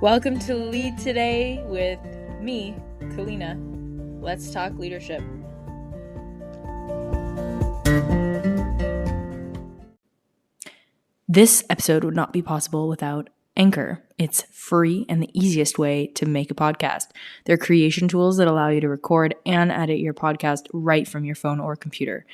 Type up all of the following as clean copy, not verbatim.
Welcome to Lead Today with me, Kalyna. Let's talk leadership. This episode would not be possible without Anchor. It's free and the easiest way to make a podcast. They're creation tools that allow you to record and edit your podcast right from your phone or computer.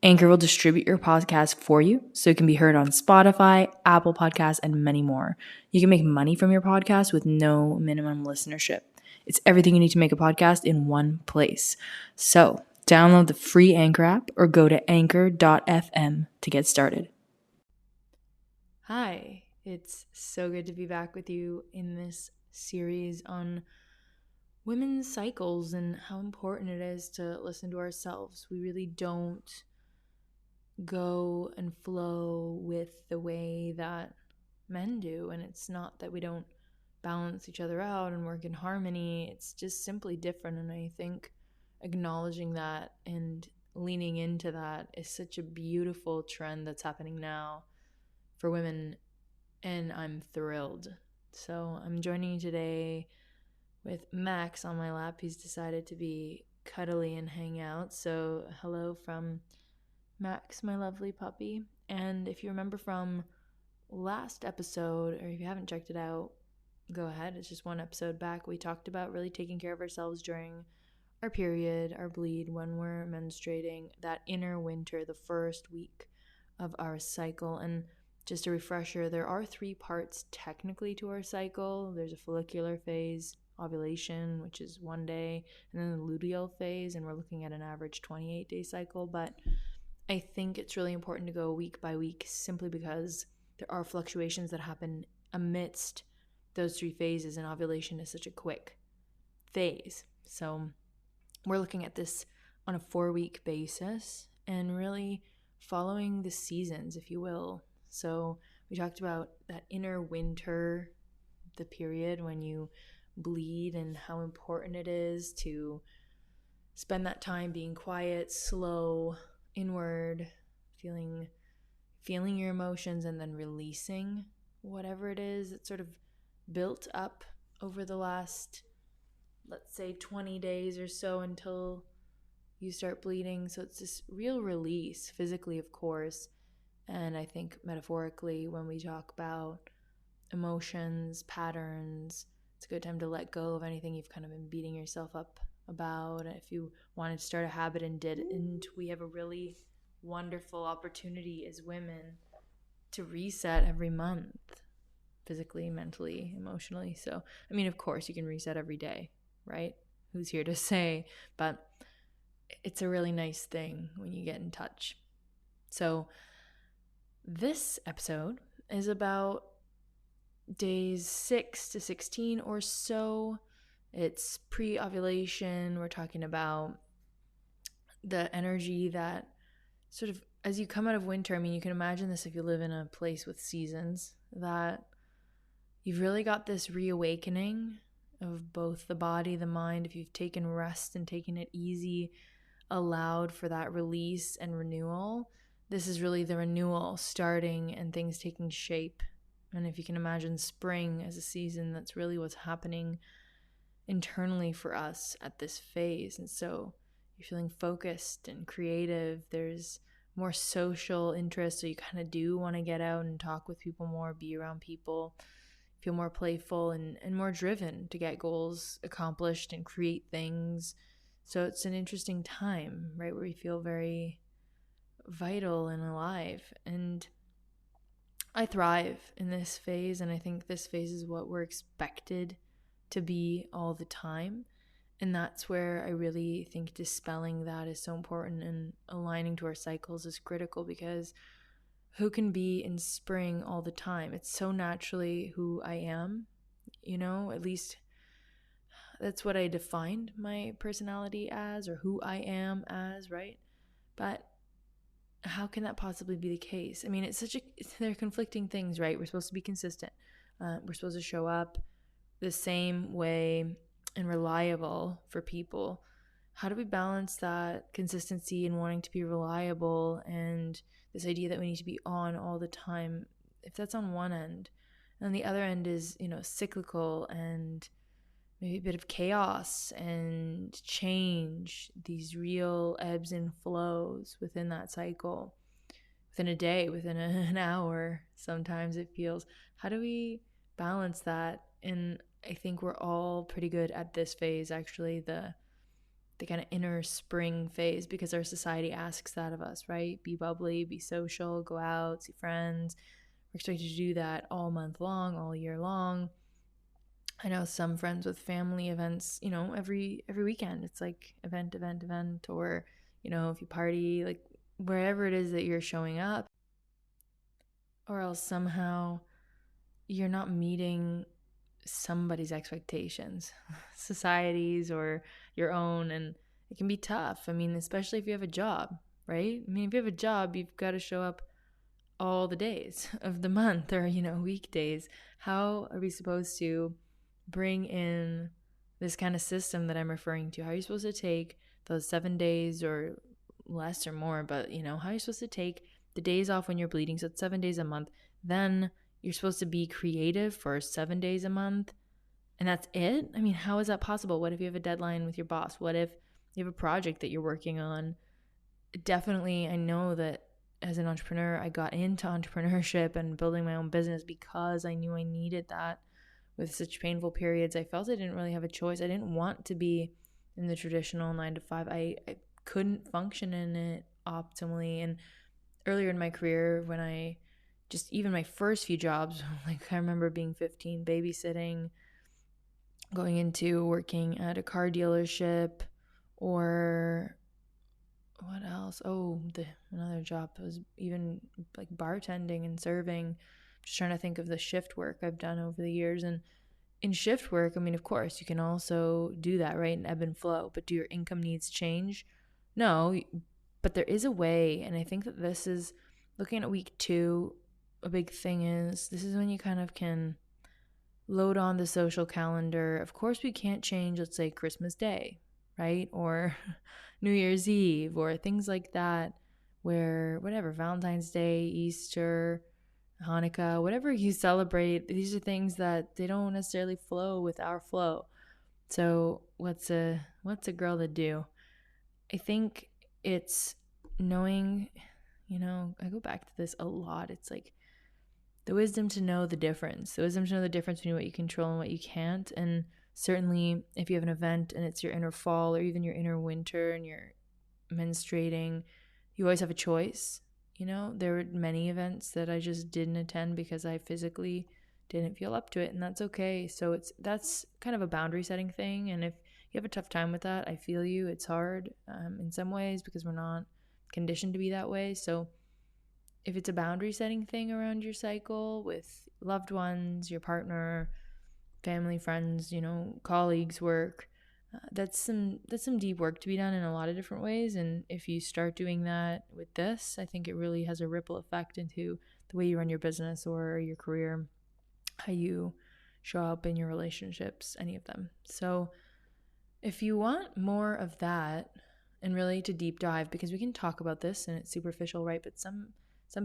Anchor will distribute your podcast for you so it can be heard on Spotify, Apple Podcasts, and many more. You can make money from your podcast with no minimum listenership. It's everything you need to make a podcast in one place. So, download the free Anchor app or go to anchor.fm to get started. Hi, it's so good to be back with you in this series on women's cycles and how important it is to listen to ourselves. We really don't go and flow with the way that men do, and it's not that we don't balance each other out and work in harmony. It's just simply different, and I think acknowledging that and leaning into that is such a beautiful trend that's happening now for women, and I'm thrilled. So I'm joining you today with Max on my lap. He's decided to be cuddly and hang out, so hello from Max, my lovely puppy. And if you remember from last episode, or if you haven't checked it out, go ahead. It's just one episode back. We talked about really taking care of ourselves during our period, our bleed, when we're menstruating, that inner winter, the first week of our cycle. And just a refresher, there are 3 parts technically to our cycle. There's a follicular phase, ovulation, which is 1 day, and then the luteal phase, and we're looking at an average 28-day cycle. But I think it's really important to go week by week simply because there are fluctuations that happen amidst those 3 phases, and ovulation is such a quick phase. So we're looking at this on a 4-week basis and really following the seasons, if you will. So we talked about that inner winter, the period when you bleed, and how important it is to spend that time being quiet, slow, inward, feeling your emotions, and then releasing whatever it is that sort of built up over the last, let's say, 20 days or so until you start bleeding. So it's this real release, physically, of course, and I think metaphorically when we talk about emotions, patterns, it's a good time to let go of anything you've kind of been beating yourself up about. If you wanted to start a habit and didn't, we have a really wonderful opportunity as women to reset every month, physically, mentally, emotionally. So, I mean, of course, you can reset every day, right? Who's here to say? But it's a really nice thing when you get in touch. So, this episode is about days 6 to 16 or so. It's pre-ovulation. We're talking about the energy that sort of, as you come out of winter, I mean, you can imagine this if you live in a place with seasons, that you've really got this reawakening of both the body, the mind. If you've taken rest and taken it easy, allowed for that release and renewal, this is really the renewal starting and things taking shape. And if you can imagine spring as a season, that's really what's happening internally for us at this phase. And so you're feeling focused and creative. There's more social interest, so you kind of do want to get out and talk with people more, be around people, feel more playful and more driven to get goals accomplished and create things. So it's an interesting time, right, where you feel very vital and alive. And I thrive in this phase, and I think this phase is what we're expected to be all the time. And that's where I really think dispelling that is so important, and aligning to our cycles is critical, because who can be in spring all the time? It's so naturally who I am, at least that's what I defined my personality as, or who I am as, right? But how can that possibly be the case? I mean, they're conflicting things, right? We're supposed to be consistent. We're supposed to show up the same way and reliable for people. How do we balance that consistency and wanting to be reliable and this idea that we need to be on all the time? If that's on one end, And the other end is, cyclical and maybe a bit of chaos and change, these real ebbs and flows within that cycle, within a day, within an hour. Sometimes it feels, how do we balance that? And I think we're all pretty good at this phase, actually, the kind of inner spring phase, because our society asks that of us, right? Be bubbly, be social, go out, see friends. We're expected to do that all month long, all year long. I know some friends with family events, every weekend it's like event, or if you party, like wherever it is that you're showing up, or else somehow you're not meeting somebody's expectations, society's or your own, and it can be tough. I mean, especially if you have a job, right? I mean, if you have a job, you've got to show up all the days of the month, or weekdays. How are we supposed to bring in this kind of system that I'm referring to? How are you supposed to take those 7 days or less or more, but how are you supposed to take the days off when you're bleeding? So it's 7 days a month. Then you're supposed to be creative for 7 days a month, and that's it? I mean, how is that possible? What if you have a deadline with your boss? What if you have a project that you're working on? Definitely, I know that as an entrepreneur, I got into entrepreneurship and building my own business because I knew I needed that with such painful periods. I felt I didn't really have a choice. I didn't want to be in the traditional 9 to 5. I couldn't function in it optimally. And earlier in my career, when I just, even my first few jobs, like I remember being 15, babysitting, going into working at a car dealership, or what else? Oh, another job was even like bartending and serving. Just trying to think of the shift work I've done over the years. And in shift work, I mean, of course, you can also do that, right? And ebb and flow. But do your income needs change? No, but there is a way. And I think that this is, looking at week 2, a big thing is this is when you kind of can load on the social calendar. Of course, we can't change, let's say, Christmas Day, right? Or New Year's Eve, or things like that, where whatever, Valentine's Day, Easter, Hanukkah, whatever you celebrate, these are things that they don't necessarily flow with our flow. So what's a girl to do? I think it's knowing, I go back to this a lot. It's like the wisdom to know the difference, between what you control and what you can't. And certainly if you have an event and it's your inner fall or even your inner winter and you're menstruating, you always have a choice. There were many events that I just didn't attend because I physically didn't feel up to it, and that's okay. So that's kind of a boundary setting thing. And if you have a tough time with that, I feel you. It's hard in some ways because we're not conditioned to be that way. So if it's a boundary setting thing around your cycle with loved ones, your partner, family, friends, colleagues, work, that's some deep work to be done in a lot of different ways. And if you start doing that with this, I think it really has a ripple effect into the way you run your business or your career, how you show up in your relationships, any of them. So if you want more of that, and really to deep dive, because we can talk about this and it's superficial, right? But some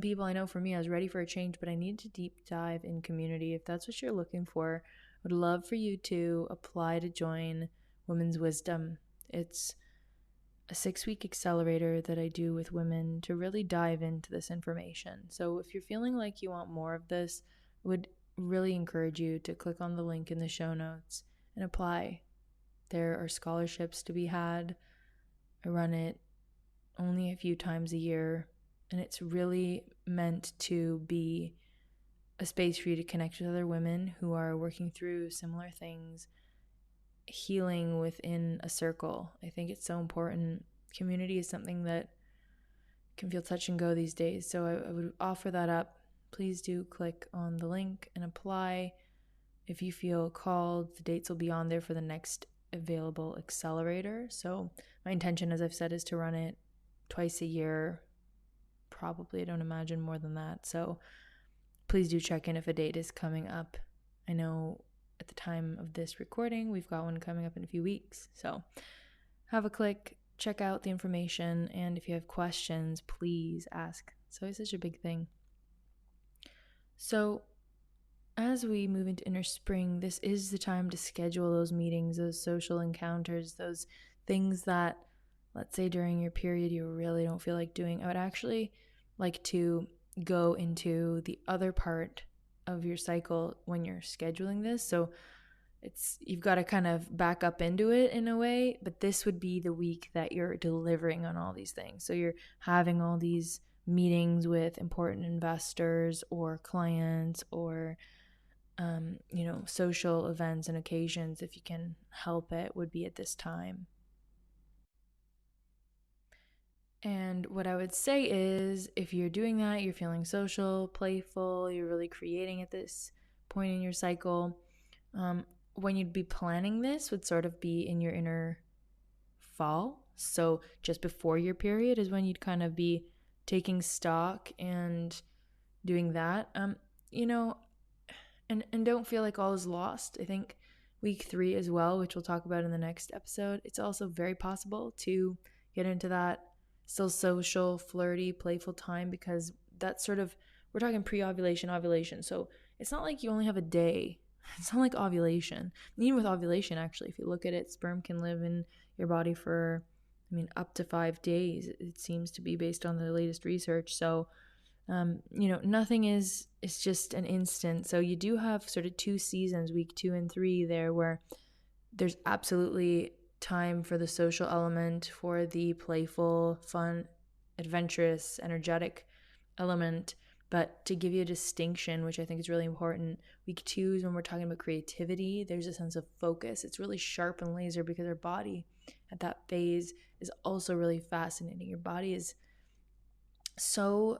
people, I know for me, I was ready for a change, but I need to deep dive in community. If that's what you're looking for, I would love for you to apply to join Women's Wisdom. It's a 6-week accelerator that I do with women to really dive into this information. So if you're feeling like you want more of this, I would really encourage you to click on the link in the show notes and apply. There are scholarships to be had. I run it only a few times a year, and it's really meant to be a space for you to connect with other women who are working through similar things, healing within a circle. I think it's so important. Community is something that can feel touch and go these days. So I would offer that up. Please do click on the link and apply if you feel called. The dates will be on there for the next available accelerator. So my intention, as I've said, is to run it twice a year. Probably, I don't imagine more than that. So please do check in if a date is coming up. I know at the time of this recording, we've got one coming up in a few weeks. So have a click, check out the information, and if you have questions, please ask. It's always such a big thing. So as we move into inner spring, this is the time to schedule those meetings, those social encounters, those things that, let's say during your period, you really don't feel like doing. I would actually like to go into the other part of your cycle when you're scheduling this. So you've got to kind of back up into it in a way, but this would be the week that you're delivering on all these things. So you're having all these meetings with important investors or clients or social events and occasions, if you can help it, would be at this time. And what I would say is, if you're doing that, you're feeling social, playful, you're really creating at this point in your cycle, when you'd be planning this would sort of be in your inner fall. So just before your period is when you'd kind of be taking stock and doing that. And don't feel like all is lost. I think week 3 as well, which we'll talk about in the next episode, it's also very possible to get into that still social, flirty, playful time, because that's sort of, we're talking pre-ovulation, ovulation. So it's not like you only have a day. It's not like ovulation. Even with ovulation, actually, if you look at it, sperm can live in your body for, up to 5 days. It seems to be based on the latest research. So nothing is just an instant. So you do have sort of 2 seasons, week 2 and 3 there, where there's absolutely time for the social element, for the playful, fun, adventurous, energetic element. But to give you a distinction, which I think is really important, week 2 is when we're talking about creativity. There's a sense of focus. It's really sharp and laser because our body at that phase is also really fascinating. Your body is so,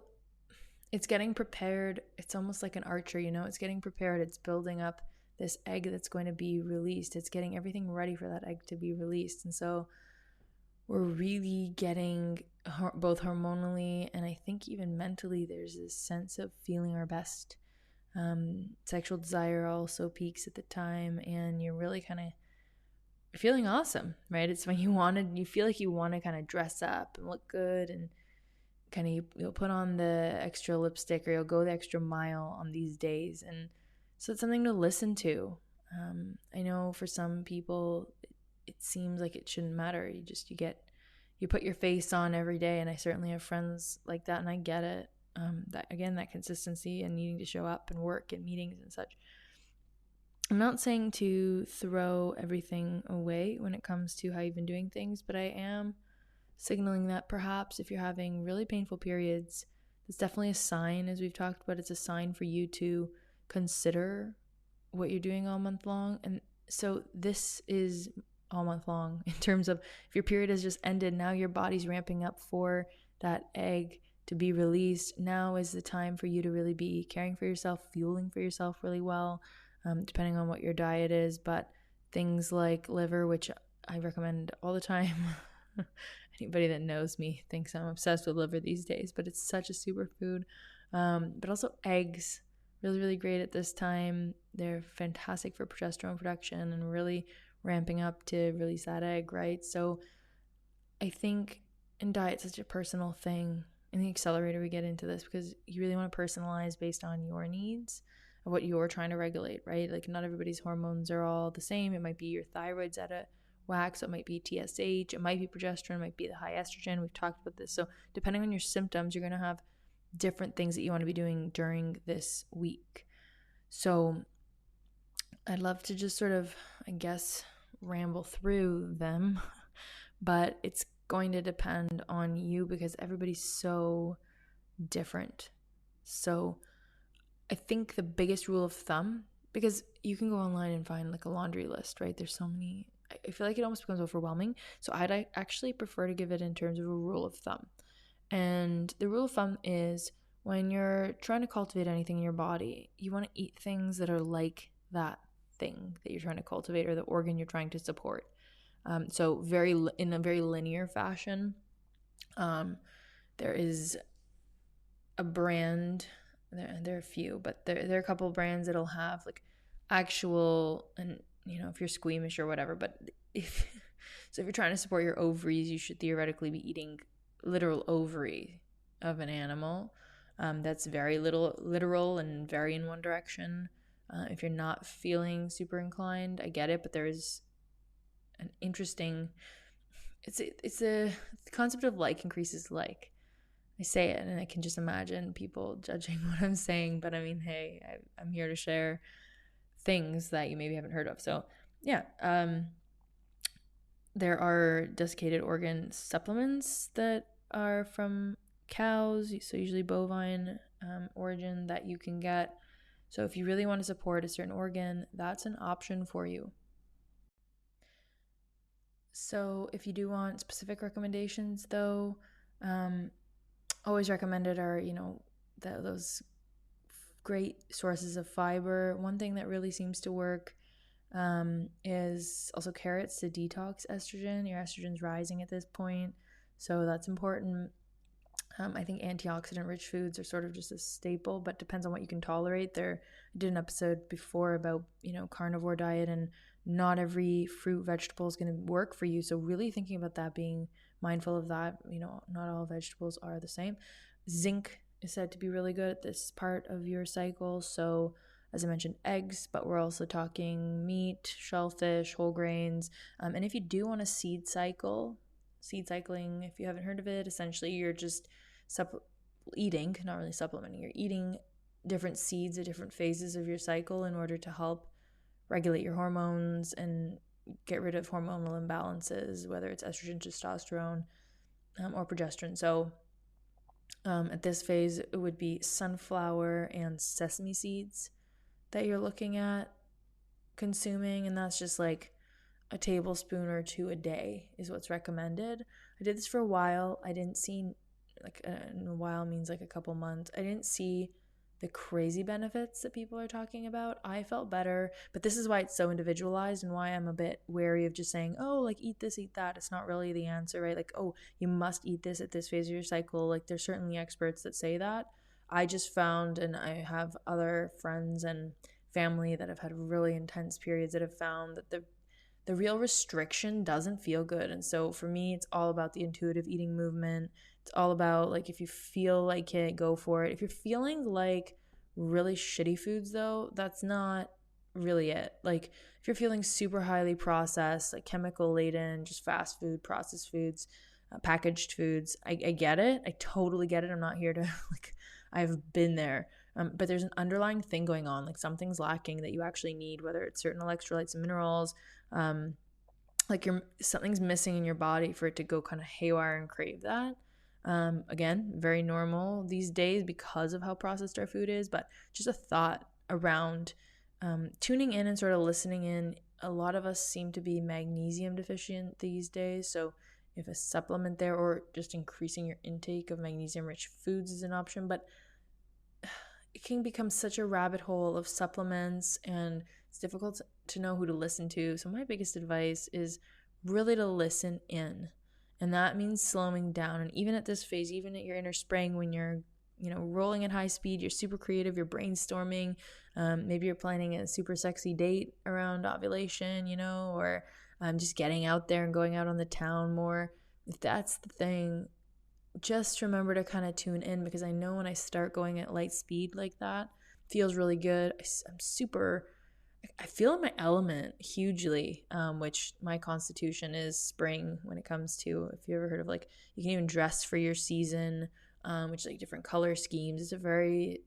it's getting prepared. It's almost like an archer, it's getting prepared. It's building up this egg that's going to be released. It's getting everything ready for that egg to be released. And so we're really getting, both hormonally and I think even mentally, there's this sense of feeling our best. Sexual desire also peaks at the time, and you're really kind of feeling awesome, right? It's when you feel like you want to kind of dress up and look good, and kind of you'll put on the extra lipstick, or you'll go the extra mile on these days. And so it's something to listen to. I know for some people it seems like it shouldn't matter. You put your face on every day, and I certainly have friends like that, and I get it. That consistency and needing to show up and work and meetings and such. I'm not saying to throw everything away when it comes to how you've been doing things, but I am signaling that perhaps if you're having really painful periods, it's definitely a sign, as we've talked about. It's a sign for you to consider what you're doing all month long. And so this is all month long in terms of, if your period has just ended, now your body's ramping up for that egg to be released. Now is the time for you to really be caring for yourself, fueling for yourself really well, depending on what your diet is. But things like liver, which I recommend all the time. Anybody that knows me thinks I'm obsessed with liver these days, but it's such a superfood. But also eggs, really, really great at this time. They're fantastic for progesterone production and really ramping up to release that egg, right? So I think in diet's such a personal thing. In the accelerator, we get into this because you really want to personalize based on your needs of what you're trying to regulate, right? Like, not everybody's hormones are all the same. It might be your thyroid's at a whack, so it might be TSH, it might be progesterone, it might be the high estrogen. We've talked about this. So depending on your symptoms, you're going to have different things that you want to be doing during this week. So I'd love to just sort of, I guess, ramble through them, but it's going to depend on you because everybody's so different. So I think the biggest rule of thumb, because you can go online and find like a laundry list, right? There's so many. I feel like it almost becomes overwhelming. So I'd actually prefer to give it in terms of a rule of thumb. And the rule of thumb is, when you're trying to cultivate anything in your body, you want to eat things that are like that thing that you're trying to cultivate, or the organ you're trying to support. So in a very linear fashion. There is a brand, there are a few, but there are a couple of brands that'll have like actual, and if you're squeamish or whatever, but if you're trying to support your ovaries, you should theoretically be eating literal ovary of an animal. That's very literal and very in one direction. If you're not feeling super inclined, I get it, but there is an interesting, it's a the concept of like increases like. I say it and I can just imagine people judging what I'm saying, but I mean, hey, I'm here to share things that you maybe haven't heard of. So yeah, there are desiccated organ supplements that are from cows, so usually bovine origin, that you can get. So if you really want to support a certain organ, that's an option for you. So if you do want specific recommendations, though, always recommended are, those great sources of fiber. One thing that really seems to work is also carrots to detox estrogen. Your estrogen's rising at this point, so that's important. I think antioxidant rich foods are sort of just a staple, but depends on what you can tolerate. I did an episode before about, carnivore diet, and not every fruit, vegetable is going to work for you. So really thinking about that, being mindful of that, not all vegetables are the same. Zinc is said to be really good at this part of your cycle. So as I mentioned, eggs, but we're also talking meat, shellfish, whole grains. And if you do want to seed cycling, if you haven't heard of it, essentially you're just eating, not really supplementing, you're eating different seeds at different phases of your cycle in order to help regulate your hormones and get rid of hormonal imbalances, whether it's estrogen, testosterone, or progesterone. So at this phase, it would be sunflower and sesame seeds that you're looking at consuming, and that's just like a tablespoon or two a day is what's recommended. I did this for a while. I didn't see, a while means like a couple months. I didn't see the crazy benefits that people are talking about. I felt better, but this is why it's so individualized and why I'm a bit wary of just saying, oh, like eat this, eat that. It's not really the answer, right? Like, oh, you must eat this at this phase of your cycle. Like, there's certainly experts that say that. I just found, and I have other friends and family that have had really intense periods that have found that the real restriction doesn't feel good. And so for me, it's all about the intuitive eating movement. It's all about, like, if you feel like it, go for it. If you're feeling like really shitty foods, though, that's not really it. Like, if you're feeling super highly processed, like chemical laden, just fast food, processed foods, packaged foods, I get it. I totally get it. I'm not here to, like, I've been there. But there's an underlying thing going on, like something's lacking that you actually need, whether it's certain electrolytes and minerals, like something's missing in your body for it to go kind of haywire and crave that. Again, very normal these days because of how processed our food is, but just a thought around tuning in and sort of listening in. A lot of us seem to be magnesium deficient these days, so if a supplement there or just increasing your intake of magnesium rich foods is an option. But it can become such a rabbit hole of supplements, and it's difficult to know who to listen to. So my biggest advice is really to listen in. And that means slowing down. And even at this phase, even at your inner spring, when you're, rolling at high speed, you're super creative, you're brainstorming. Maybe you're planning a super sexy date around ovulation, or just getting out there and going out on the town more. If that's the thing, just remember to kind of tune in, because I know when I start going at light speed like that, it feels really good. I feel in my element hugely, which my constitution is spring when it comes to, if you ever heard of, like, you can even dress for your season, which is like different color schemes. It's a very,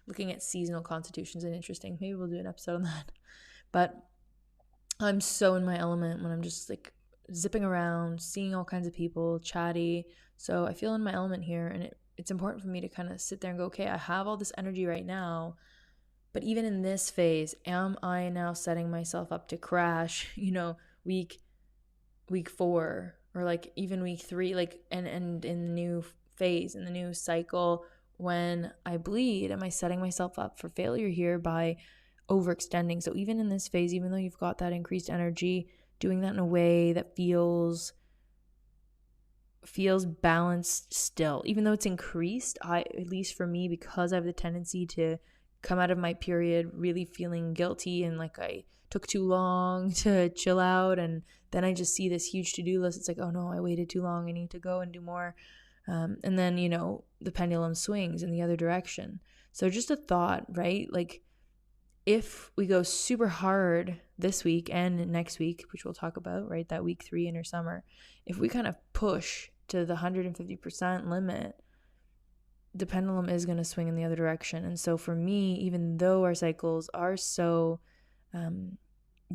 looking at seasonal constitutions and interesting. Maybe we'll do an episode on that. But I'm so in my element when I'm just like zipping around, seeing all kinds of people, chatty. So I feel in my element here, and it's important for me to kind of sit there and go, okay, I have all this energy right now, but even in this phase, am I now setting myself up to crash, week 4 or like even week 3, like, and in the new phase, in the new cycle, when I bleed, am I setting myself up for failure here by overextending? So even in this phase, even though you've got that increased energy, doing that in a way that feels balanced still, even though it's increased, at least for me, because I have the tendency to come out of my period really feeling guilty and like I took too long to chill out, and then I just see this huge to-do list. It's like, oh no, I waited too long, I need to go and do more. And then, the pendulum swings in the other direction. So just a thought, right? Like, if we go super hard this week and next week, which we'll talk about, right, that week 3 inner summer, if we kind of push to the 150% limit, the pendulum is going to swing in the other direction. And so for me, even though our cycles are so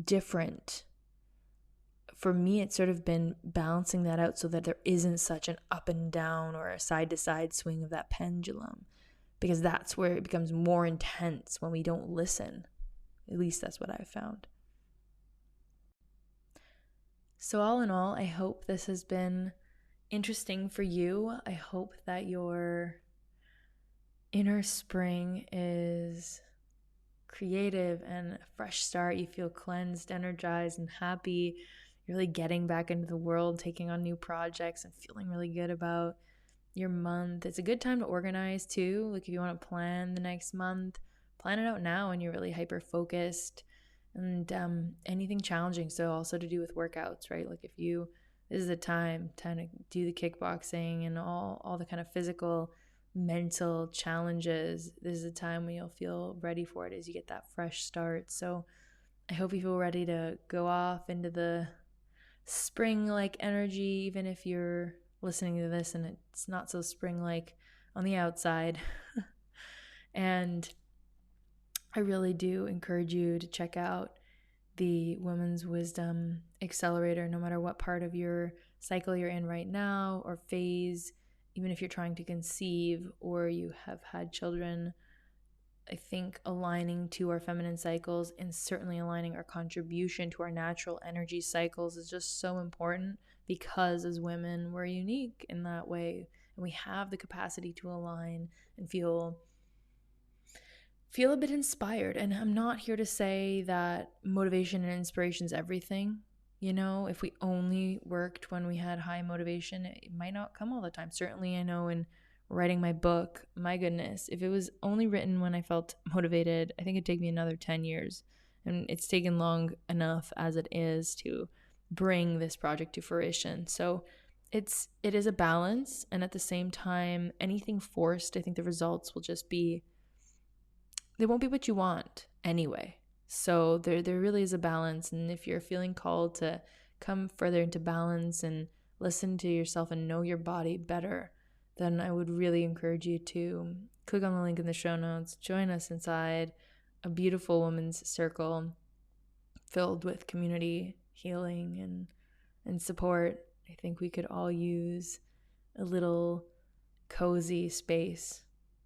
different, for me, it's sort of been balancing that out so that there isn't such an up and down or a side to side swing of that pendulum, because that's where it becomes more intense when we don't listen. At least that's what I've found. So all in all, I hope this has been interesting for you. I hope that your inner spring is creative and a fresh start. You feel cleansed, energized, and happy. You're really getting back into the world, taking on new projects, and feeling really good about your month. It's a good time to organize too. Like if you want to plan the next month, plan it out now when you're really hyper focused. And anything challenging, so also to do with workouts, right? Like if you, this is the time to do the kickboxing and all the kind of physical, mental challenges. This is a time when you'll feel ready for it as you get that fresh start. So I hope you feel ready to go off into the spring-like energy, even if you're listening to this and it's not so spring-like on the outside. And I really do encourage you to check out the Women's Wisdom Accelerator, no matter what part of your cycle you're in right now or phase, even if you're trying to conceive or you have had children. I think aligning to our feminine cycles and certainly aligning our contribution to our natural energy cycles is just so important, because as women, we're unique in that way. And we have the capacity to align and feel a bit inspired. And I'm not here to say that motivation and inspiration is everything. You know, if we only worked when we had high motivation, it might not come all the time. Certainly, I know in writing my book, my goodness, if it was only written when I felt motivated, I think it'd take me another 10 years. And it's taken long enough as it is to bring this project to fruition. So it is a balance. And at the same time, anything forced, I think the results will just be, they won't be what you want anyway. So there really is a balance. And if you're feeling called to come further into balance and listen to yourself and know your body better, then I would really encourage you to click on the link in the show notes, join us inside a beautiful women's circle filled with community, healing, and support. I think we could all use a little cozy space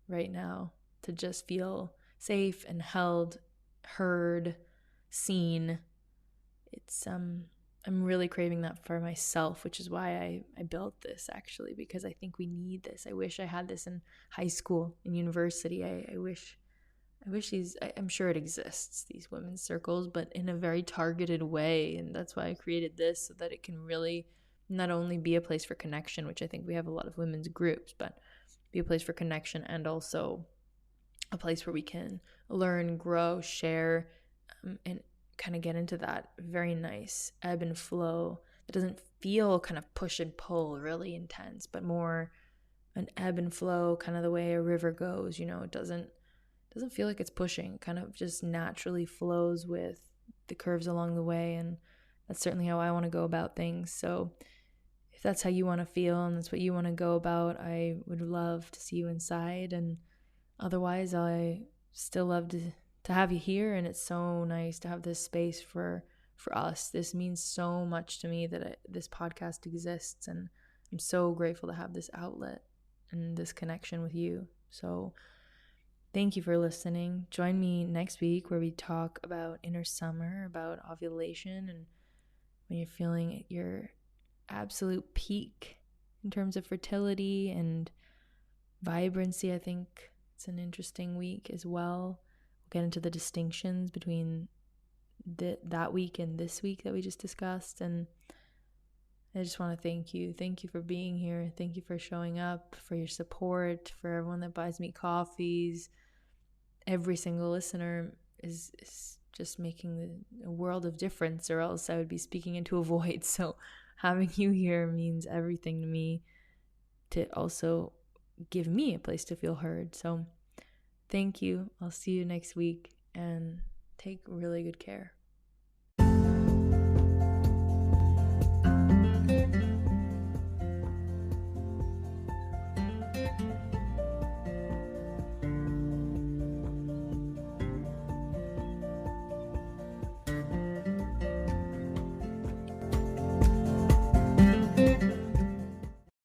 right now to just feel safe and held, heard, seen. It's I'm really craving that for myself, which is why I built this, actually, because I think we need this. I wish I had this in high school and university. I wish I'm sure it exists, these women's circles, but in a very targeted way. And that's why I created this, so that it can really not only be a place for connection, which I think we have a lot of women's groups, but be a place for connection and also a place where we can learn, grow, share, and kind of get into that very nice ebb and flow that doesn't feel kind of push and pull really intense, but more an ebb and flow, kind of the way a river goes. You know, it doesn't feel like it's pushing, it kind of just naturally flows with the curves along the way. And that's certainly how I want to go about things. So if that's how you want to feel and that's what you want to go about, I would love to see you inside. And otherwise, I still love to have you here. And it's so nice to have this space for us. This means so much to me that this podcast exists. And I'm so grateful to have this outlet and this connection with you. So thank you for listening. Join me next week where we talk about inner summer, about ovulation, and when you're feeling at your absolute peak in terms of fertility and vibrancy. I think it's an interesting week as well. We'll get into the distinctions between that week and this week that we just discussed. And I just want to thank you. Thank you for being here. Thank you for showing up, for your support, for everyone that buys me coffees. Every single listener is just making a world of difference, or else I would be speaking into a void. So having you here means everything to me, to also give me a place to feel heard. So thank you. I'll see you next week, and take really good care.